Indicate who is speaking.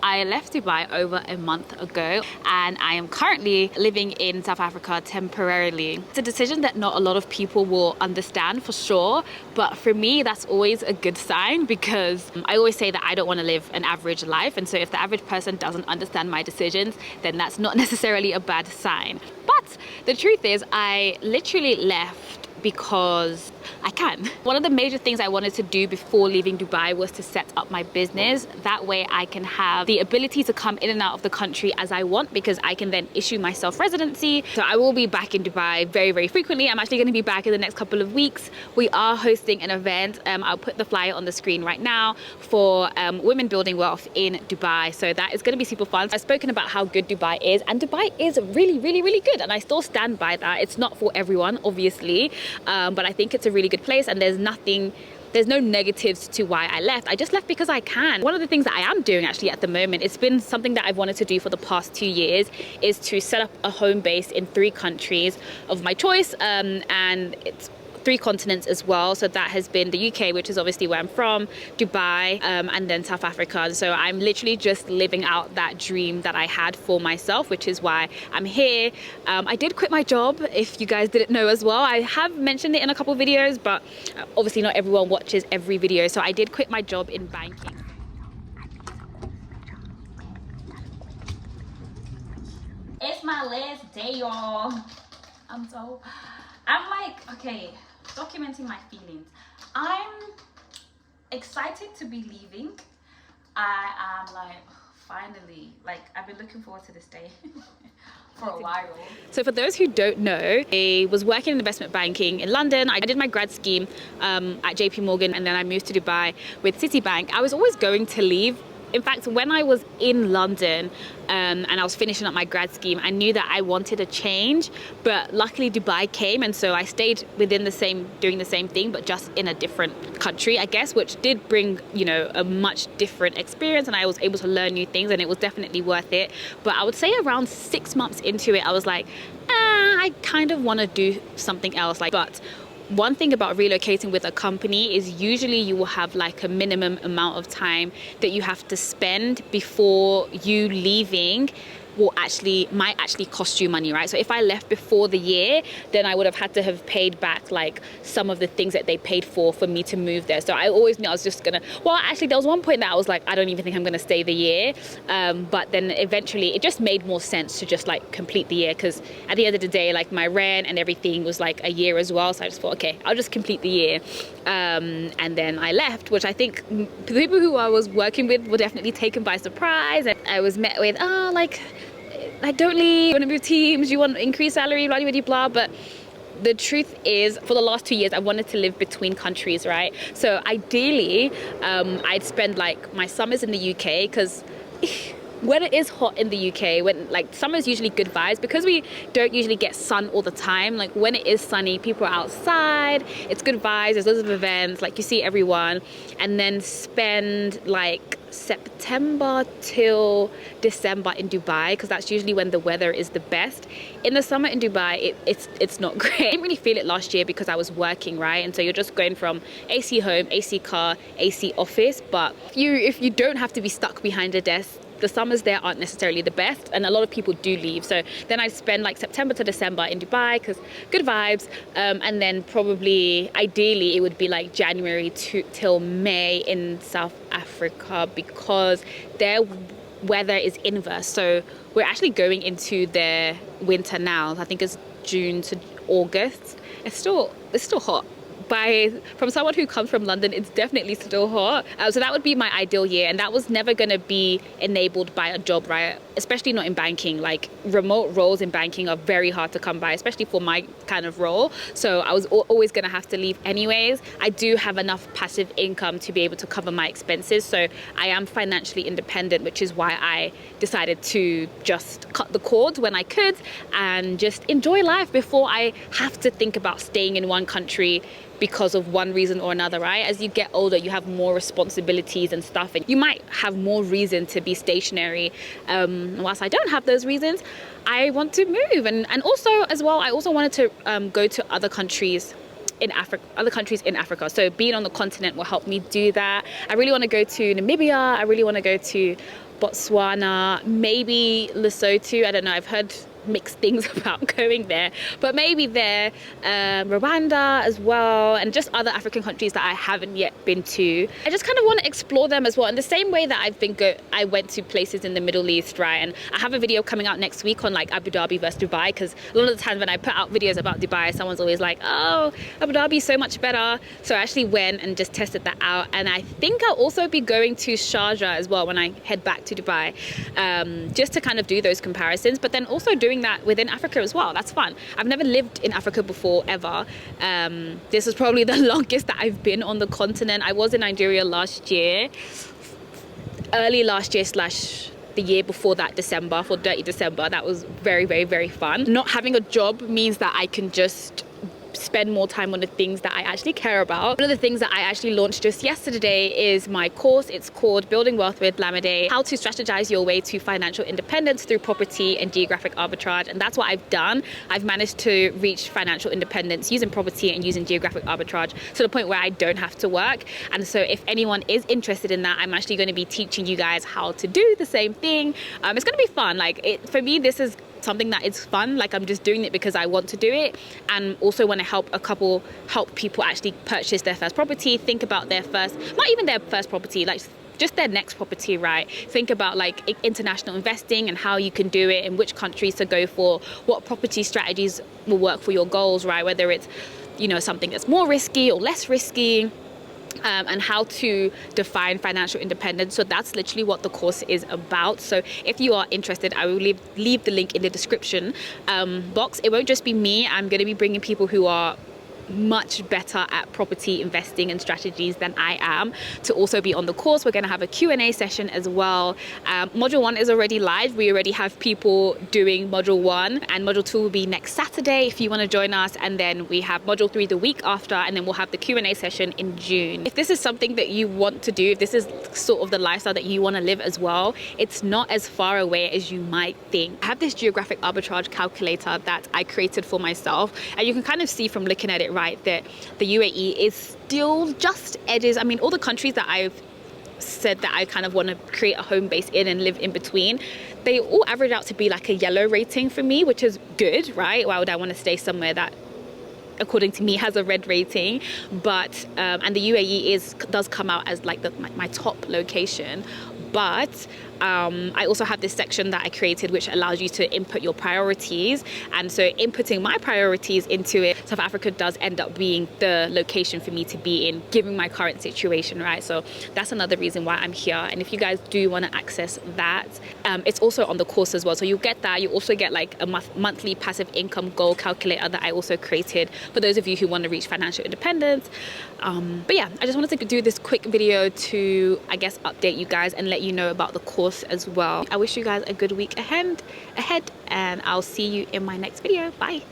Speaker 1: I left Dubai over a month ago and I am currently living in South Africa temporarily. It's a decision that not a lot of people will understand for sure, but for me that's always a good sign because I always say that I don't want to live an average life, and so if the average person doesn't understand my decisions, then that's not necessarily a bad sign. But the truth is I literally left because I can. One of the major things I wanted to do before leaving Dubai was to set up my business. That way I can have the ability to come in and out of the country as I want, because I can then issue myself residency. So I will be back in Dubai very, very frequently. I'm actually going to be back in the next couple of weeks. We are hosting an event. I'll put the flyer on the screen right now for Women Building Wealth in Dubai. So that is going to be super fun. I've spoken about how good Dubai is, and Dubai is really, really, really good. And I still stand by that. It's not for everyone, obviously. But I think it's a really good place, and there's no negatives to why I left. I just left because I can. One of the things that I am doing actually at the moment, it's been something that I've wanted to do for the past 2 years, is to set up a home base in 3 countries of my choice, and it's 3 continents as well. So that has been the UK, which is obviously where I'm from, Dubai, and then South Africa. So I'm literally just living out that dream that I had for myself, which is why I'm here. I did quit my job, if you guys didn't know as well. I have mentioned it in a couple videos, but obviously not everyone watches every video. So I did quit my job in banking. It's my last day, y'all. I'm like, okay, documenting my feelings. I'm excited to be leaving. I am like, finally, like I've been looking forward to this day for a while. So for those who don't know, I was working in investment banking in London. I did my grad scheme at JP Morgan, and then I moved to Dubai with Citibank. I was always going to leave. In fact, when I was in London and I was finishing up my grad scheme, I knew that I wanted a change, but luckily Dubai came, and so I stayed within doing the same thing, but just in a different country, I guess, which did bring, you know, a much different experience, and I was able to learn new things, and it was definitely worth it. But I would say around 6 months into it, I was like, I kind of want to do something else. But one thing about relocating with a company is usually you will have like a minimum amount of time that you have to spend before you leaving might actually cost you money, right? So if I left before the year, then I would have had to have paid back like some of the things that they paid for me to move there. So I always knew I was just gonna, well, actually there was one point that I was like, I don't even think I'm gonna stay the year. But then eventually it just made more sense to just like complete the year, because at the end of the day, like my rent and everything was like a year as well. So I just thought, okay, I'll just complete the year. And then I left, which I think the people who I was working with were definitely taken by surprise. And I was met with, like, don't leave, you want to move teams, you want increased salary, blah, blah, blah, blah. But the truth is, for the last 2 years, I wanted to live between countries, right? So ideally, I'd spend like my summers in the UK, because when it is hot in the UK, when like summer's usually good vibes, because we don't usually get sun all the time. Like when it is sunny, people are outside, it's good vibes, there's loads of events, like you see everyone. And then spend like September till December in Dubai, because that's usually when the weather is the best. In the summer in Dubai, it's not great. I didn't really feel it last year because I was working, right? And so you're just going from AC home, AC car, AC office. But if you don't have to be stuck behind a desk, the summers there aren't necessarily the best, and a lot of people do leave. So then I spend like September to December in Dubai, because good vibes, and then probably ideally it would be like January till May in South Africa, because their weather is inverse. So we're actually going into their winter now. I think it's June to August. It's still hot. From someone who comes from London, it's definitely still hot. So that would be my ideal year, and that was never going to be enabled by a job, right? Especially not in banking. Like remote roles in banking are very hard to come by, especially for my kind of role. So I was always going to have to leave anyways. I do have enough passive income to be able to cover my expenses, so I am financially independent, which is why I decided to just cut the cord when I could and just enjoy life before I have to think about staying in one country because of one reason or another, right? As you get older, you have more responsibilities and stuff, and you might have more reason to be stationary. Whilst I don't have those reasons, I want to move. And also as well, I also wanted to go to other countries in Africa. So being on the continent will help me do that. I really want to go to Namibia. I really want to go to
Speaker 2: Botswana, maybe Lesotho. I don't know, I've heard mixed things about going there, but maybe there, Rwanda as well, and just other African countries that I haven't yet been to. I just kind of want to explore them as well, in the same way that I went to places in the Middle East, right? And I have a video coming out next week on like Abu Dhabi versus Dubai, because a lot of the times when I put out videos about Dubai, someone's always like, oh, Abu Dhabi is so much better. So I actually went and just tested that out, and I think I'll also be going to Sharjah as well when I head back to Dubai, just to kind of do those comparisons, but then also doing that within Africa as well. That's fun. I've never lived in Africa before, ever. This is probably the longest that I've been on the continent. I was in Nigeria last year, early last year / the year before that, December, for Dirty December. That was very, very, very fun. Not having a job means that I can just spend more time on the things that I actually care about. One of the things that I actually launched just yesterday is my course. It's called Building Wealth with Lamide: How to Strategize Your Way to Financial Independence Through Property and Geographic Arbitrage. And that's what I've done. I've managed to reach financial independence using property and using geographic arbitrage to the point where I don't have to work. And so if anyone is interested in that, I'm actually going to be teaching you guys how to do the same thing. It's going to be fun. For me, this is something that is fun. Like, I'm just doing it because I want to do it, and also want to help people actually purchase their first property, think about their first, not even their first property, like just their next property, right? Think about like international investing and how you can do it, and which countries to go for, what property strategies will work for your goals, right? Whether it's, you know, something that's more risky or less risky. And how to define financial independence. So that's literally what the course is about. So if you are interested, I will leave the link in the description box. It won't just be me. I'm going to be bringing people who are much better at property investing and strategies than I am to also be on the course. We're going to have a Q&A session as well. Module 1 is already live. We already have people doing module 1, and module 2 will be next Saturday if you want to join us, and then we have module 3 the week after, and then we'll have the Q&A session in June. If this is something that you want to do, if this is sort of the lifestyle that you want to live as well, it's not as far away as you might think. I have this geographic arbitrage calculator that I created for myself, and you can kind of see from looking at it, right, that the UAE is still just edges. I mean, all the countries that I've said that I kind of want to create a home base in and live in between, they all average out to be like a yellow rating for me, which is good, right? Why would I want to stay somewhere that, according to me, has a red rating? But and the UAE does come out as like my top location. But I also have this section that I created which allows you to input your priorities, and so inputting my priorities into it, South Africa does end up being the location for me to be in, given my current situation, right? So that's another reason why I'm here. And if you guys do want to access that, it's also on the course as well. So you'll get that. You also get like a monthly passive income goal calculator that I also created for those of you who want to reach financial independence. But yeah, I just wanted to do this quick video to, I guess, update you guys and let you know about the course as well. I wish you guys a good week ahead, and I'll see you in my next video. Bye.